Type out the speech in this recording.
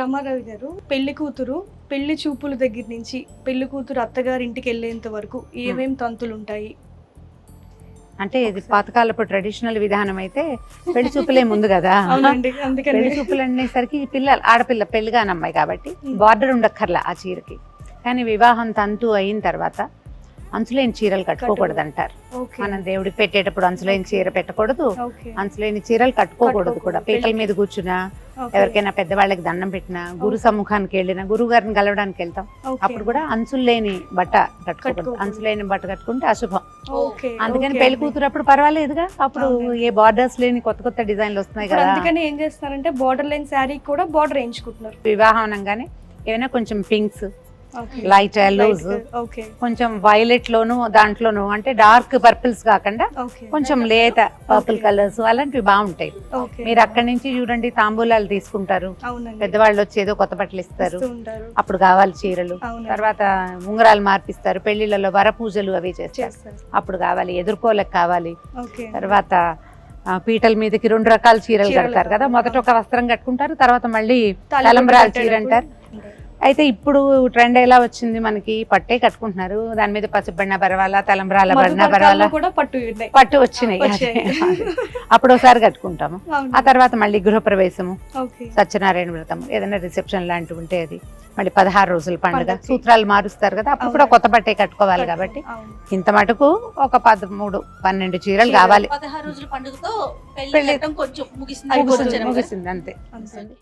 రమారావు గారు, పెళ్లి కూతురు పెళ్లి చూపుల దగ్గర నుంచి పెళ్లి కూతురు అత్తగారి ఇంటికి వెళ్ళేంత వరకు ఏమేం తంతులు ఉంటాయి? అంటే ఇది పాతకాలపు ట్రెడిషనల్ విధానం అయితే పెళ్లి చూపులే ముందు కదా. అవునండి, అందుకని పెళ్లి చూపులు అనేసరికి పిల్లలు ఆడపిల్ల పెళ్లిగాని అమ్మాయి కాబట్టి బార్డర్ ఉండక్కర్లా ఆ చీరకి. కానీ వివాహం తంతు అయిన తర్వాత అంచులేని చీరలు కట్టుకోకూడదు అంటారు. ఓకే, మనం దేవుడికి పెట్టేటప్పుడు అంచులేని చీర పెట్టకూడదు, ఓకే, అంచులేని చీరలు కట్టుకోకూడదు కూడా. పీటల మీద కూర్చున్నా, ఓకే, ఎవరికైనా పెద్దవాళ్ళకి దండం పెట్టినా, గురు సమ్ముఖానికి వెళ్ళినా, గురువు గారిని కలవడానికి వెళ్తాం, ఓకే. అప్పుడు కూడా అంచులు లేని బట్ట కట్టుకోకూడదు. అంచులు లేని బట్ట కట్టుకుంటే అశుభం. ఓకే, అందుకని ఓకే పెళ్లి అండి. కూతురు అప్పుడు పర్వాలేదుగా, అప్పుడు ఏ బార్డర్స్ లేని కొత్త కొత్త డిజైన్లు వస్తున్నాయి ఇప్పుడు కదా. అందుకని ఏం చేస్తున్నారంటే బార్డర్ లైన్ శారీ కూడా బార్డర్ వేయించుకుంటున్నారు. వివాహం అనగానే ఏమైనా కొంచెం pinks, okay, light yellows, okay, కొంచెం వైలెట్ లోను దాంట్లోను, అంటే డార్క్ పర్పుల్స్ కాకుండా ఓకే, కొంచెం లేత పర్పుల్ కలర్స్ అలాంటివి బాగుంటాయి. ఓకే. మీరు అక్కడి నుంచి చూడండి తాంబూలాలు తీసుకుంటారు, అవునండి, పెద్దవాళ్ళు వచ్చి ఏదో కొత్త బట్టలు ఇస్తారు, ఇస్తూ ఉంటారు. అప్పుడు కావాలి చీరలు. అవునండి, తర్వాత ఉంగరాలు మార్పిస్తారు, పెళ్లిళ్ళలో వరపూజలు అవి చేస్తారు, చేస్తారు. అప్పుడు కావాలి, ఎదుర్కోలకు కావాలి. ఓకే, తర్వాత పీటల మీదకి 2 రకాల చీరలు చీరలు కడతారు కదా. కావాలి. మొదట ఒక వస్త్రం కట్టుకుంటారు, తర్వాత మళ్ళీ తాళి తలంబ్రాల కట్టేటప్పుడు చీర అంటారు. ఉంటారు. అయితే ఇప్పుడు ట్రెండ్ ఎలా వచ్చింది, మనకి పట్టే కట్టుకుంటున్నారు, దాని మీద పసుపడిన పర్వాలా, తలంబ్రాల పడిన మధుపర్కాల్లో పర్వాలా, కూడా పట్టు ఉన్నాయి. పట్టు వచ్చినాయి. వచ్చాయి. అప్పుడు ఒకసారి కట్టుకుంటాము, అవును. ఆ తర్వాత మళ్ళీ గృహప్రవేశము, ఓకే, సత్యనారాయణ వ్రతం, ఏదైనా రిసెప్షన్ లాంటివి ఉంటే అది, మళ్ళీ 16 రోజుల పండుగ, పండగకి. సూత్రాలు మారుస్తారు కదా, అప్పుడు కూడా కొత్త బట్టే కట్టుకోవాలి కాబట్టి అవును. ఇంత మటుకు ఒక 13-12 చీరలు కావాలి. 16 రోజుల పండుగతో పెళ్లి పెళ్లి కొంచెం ముగిసింది ముగిసింది అంతే. అంతే.